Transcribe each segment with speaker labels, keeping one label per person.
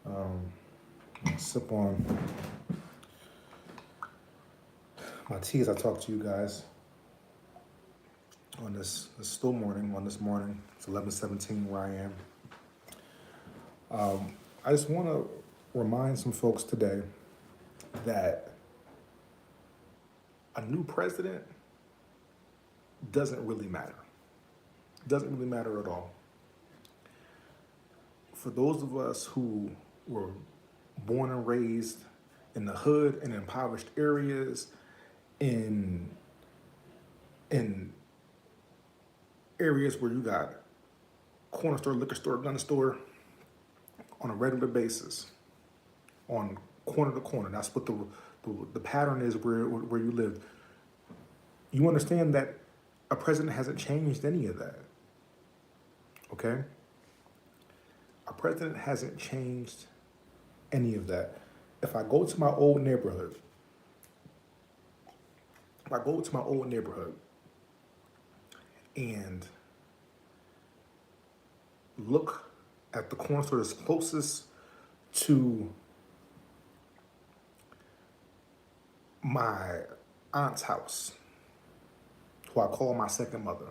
Speaker 1: Um, sip on my tea as I talk to you guys on this still morning. On this morning, it's 11:17 where I am. I just want to remind some folks today that a new president doesn't really matter. Doesn't really matter at all. For those of us who were born and raised in the hood and impoverished areas, in in areas where you got corner store, liquor store, gun store on a regular basis, on corner to corner. That's what the pattern is where you live. You understand that a president hasn't changed any of that. Okay? A president hasn't changed any of that. If I go to my old neighborhood, if I go to my old neighborhood and look at the corner store that's closest to my aunt's house, who I call my second mother.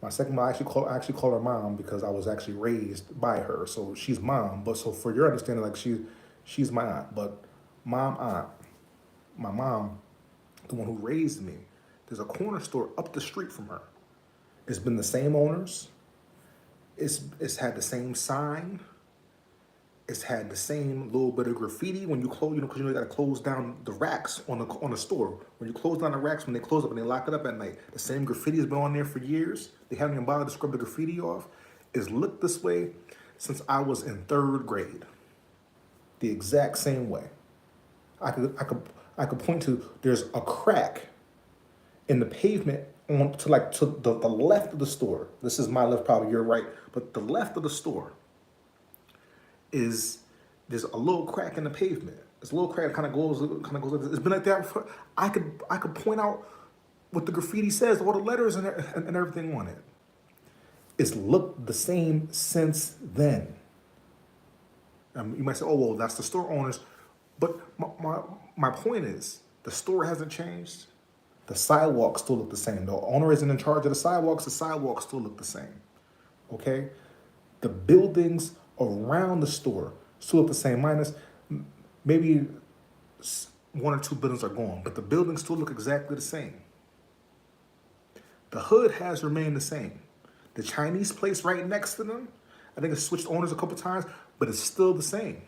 Speaker 1: My second mom, I actually call her mom because I was actually raised by her. So she's mom. But so for your understanding, like she's my aunt. But aunt, my mom, the one who raised me, there's a corner store up the street from her. It's been the same owners. It's had the same sign. It's had the same little bit of graffiti when you close, because you got to close down the racks on the store. When you close down the racks, when they close up and they lock it up at night, the same graffiti has been on there for years. They haven't even bothered to scrub the graffiti off. It's looked this way since I was in third grade. The exact same way. I could point to there's a crack in the pavement to the left of the store. This is my left, probably your right, but the left of the store is there's a little crack in the pavement. This little crack kind of goes. It's been like that. I could point out what the graffiti says, all the letters and everything on it. It's looked the same since then. You might say, "Oh well, that's the store owners," but my point is, the store hasn't changed. The sidewalks still look the same. The owner isn't in charge of the sidewalks. The sidewalks still look the same. Okay, the buildings around the store still look the same. Minus maybe one or two buildings are gone, but the buildings still look exactly the same. The hood has remained the same. The Chinese place right next to them, I think it's switched owners a couple times, but it's still the same.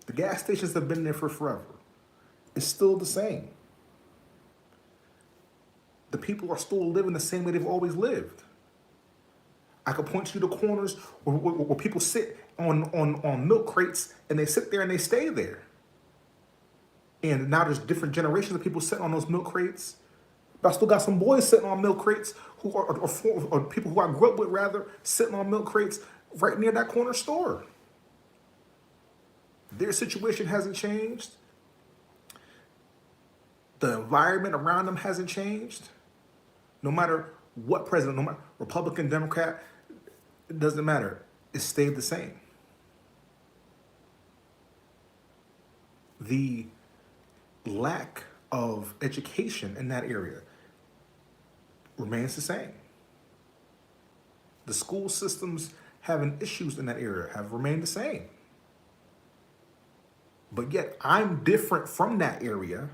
Speaker 1: The gas stations have been there for forever. It's still the same. The people are still living the same way they've always lived. I could point you to corners where people sit on milk crates and they sit there and they stay there. And now there's different generations of people sitting on those milk crates. But I still got some boys sitting on milk crates or people who I grew up with, rather, sitting on milk crates right near that corner store. Their situation hasn't changed. The environment around them hasn't changed. No matter what president, no matter Republican, Democrat, it doesn't matter. It stayed the same. The lack of education in that area remains the same. The school systems having issues in that area have remained the same. But yet I'm different from that area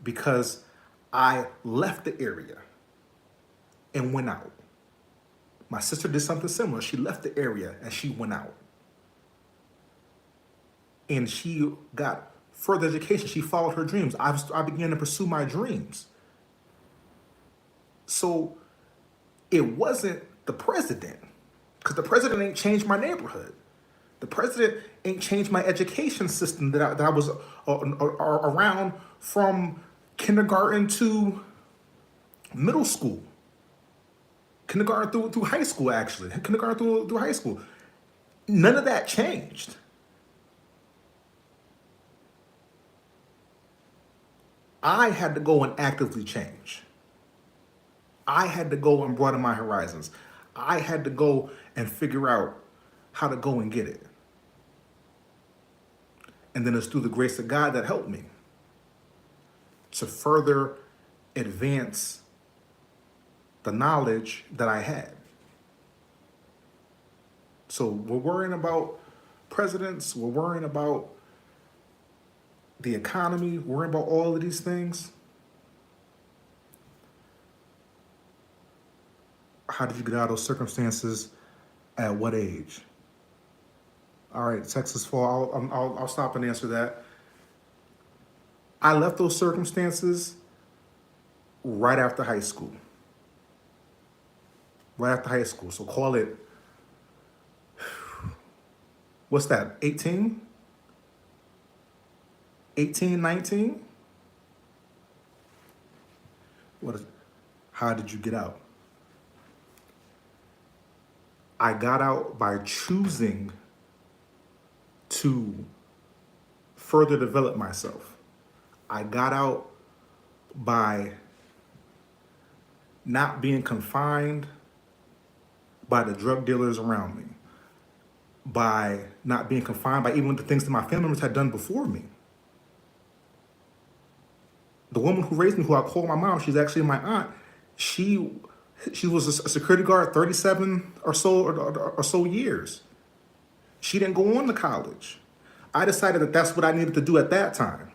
Speaker 1: because I left the area and went out. My sister did something similar. She left the area and she went out. And she got further education. She followed her dreams. I began to pursue my dreams. So it wasn't the president, because the president ain't changed my neighborhood. The president ain't changed my education system that I was around from kindergarten to middle school. Kindergarten through high school, actually. Kindergarten through high school. None of that changed. I had to go and actively change. I had to go and broaden my horizons. I had to go and figure out how to go and get it. And then it's through the grace of God that helped me to further advance the knowledge that I had. So we're worrying about presidents, we're worrying about the economy, we're worrying about all of these things. How did you get out of those circumstances? At what age? All right, Texas Fall, I'll stop and answer that. I left those circumstances right after high school. Right after high school. So call it, what's that, 18? 18, 19? How did you get out? I got out by choosing to further develop myself. I got out by not being confined by the drug dealers around me, by not being confined by even the things that my family members had done before me. The woman who raised me, who I call my mom, she's actually my aunt. She was a security guard 37 or so years. She didn't go on to college. I decided that that's what I needed to do at that time,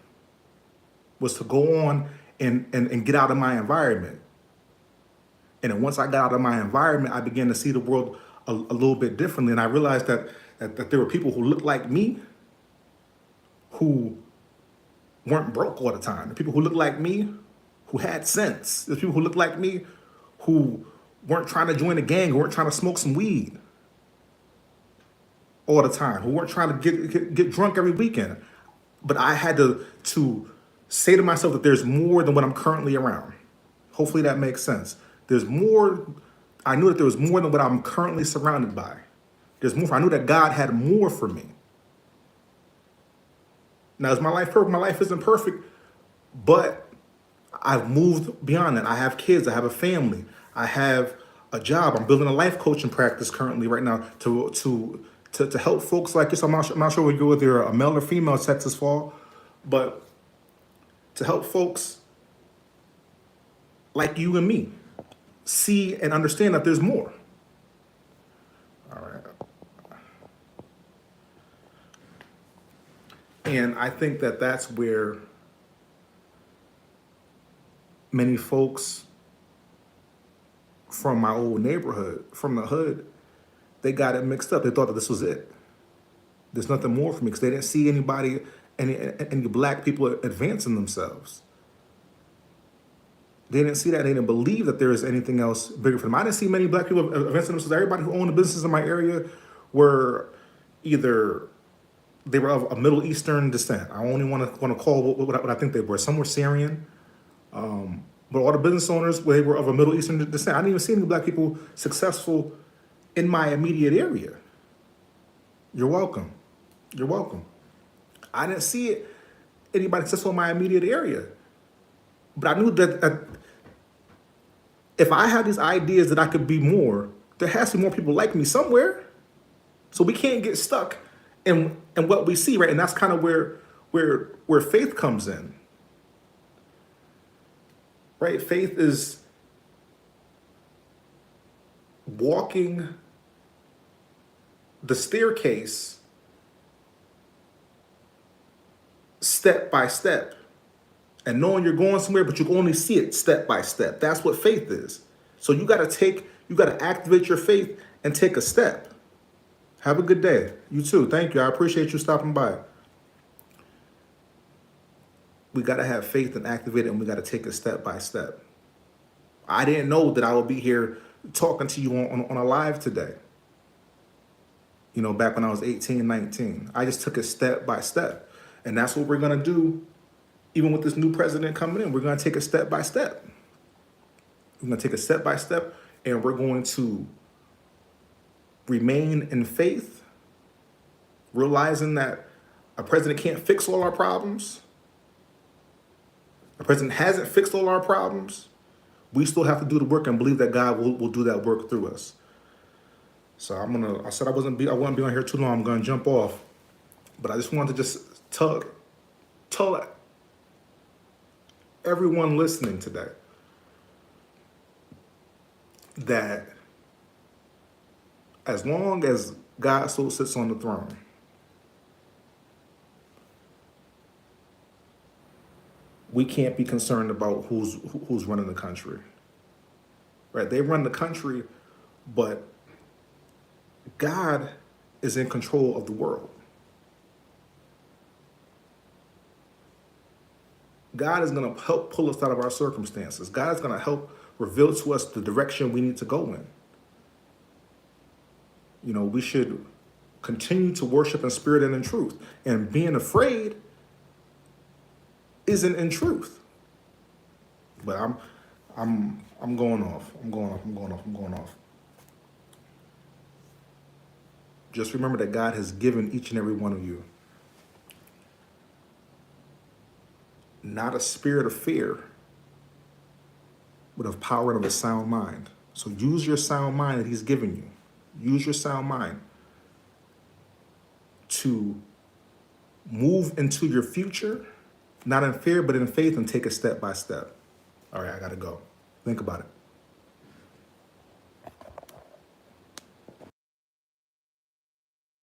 Speaker 1: was to go on and get out of my environment. And then once I got out of my environment, I began to see the world a little bit differently. And I realized that there were people who looked like me who weren't broke all the time. The people who looked like me who had sense. There's people who looked like me who weren't trying to join a gang, who weren't trying to smoke some weed all the time, who weren't trying to get drunk every weekend. But I had to say to myself that there's more than what I'm currently around. Hopefully that makes sense. There's more. I knew that there was more than what I'm currently surrounded by. There's more. I knew that God had more for me. Now, is my life perfect? My life isn't perfect, but I've moved beyond that. I have kids. I have a family. I have a job. I'm building a life coaching practice currently right now to help folks like this. I'm not sure whether you're a male or female at Texas Fall, but to help folks like you and me see and understand that there's more. All right. And I think that that's where many folks from my old neighborhood, from the hood, they got it mixed up. They thought that this was it. There's nothing more for me because they didn't see any black people advancing themselves. They didn't see that. They didn't believe that there was anything else bigger for them. I didn't see many black people advancing themselves. Everybody who owned a business in my area were either they were of a Middle Eastern descent. I only want to call what I think they were. Some were Syrian, but all the business owners, they were of a Middle Eastern descent. I didn't even see any black people successful in my immediate area. You're welcome. You're welcome. I didn't see anybody successful in my immediate area. But I knew that if I had these ideas that I could be more, there has to be more people like me somewhere. So we can't get stuck in what we see, right? And that's kind of where faith comes in. Right? Faith is walking the staircase step by step and knowing you're going somewhere, but you can only see it step by step. That's what faith is. So you got to activate your faith and take a step. Have a good day. You too. Thank you. I appreciate you stopping by. We got to have faith and activate it, and we got to take it step by step. I didn't know that I would be here talking to you on a live today. You know, back when I was 18, 19. I just took it step by step. And that's what we're going to do even with this new president coming in. We're going to take it step by step. We're going to take it step by step, and we're going to remain in faith, realizing that a president can't fix all our problems. A president hasn't fixed all our problems. We still have to do the work and believe that God will do that work through us. So I said I wouldn't be on here too long. I'm gonna jump off, but I just wanted to just tell everyone listening today that as long as God still sits on the throne, we can't be concerned about who's running the country. Right? They run the country, but God is in control of the world. God is going to help pull us out of our circumstances. God is going to help reveal to us the direction we need to go in. You know, we should continue to worship in spirit and in truth. And being afraid isn't in truth. But I'm going off. I'm going off. Just remember that God has given each and every one of you not a spirit of fear, but of power and of a sound mind. So use your sound mind that he's given you. Use your sound mind to move into your future, not in fear, but in faith, and take it step by step. All right, I gotta go. Think about it.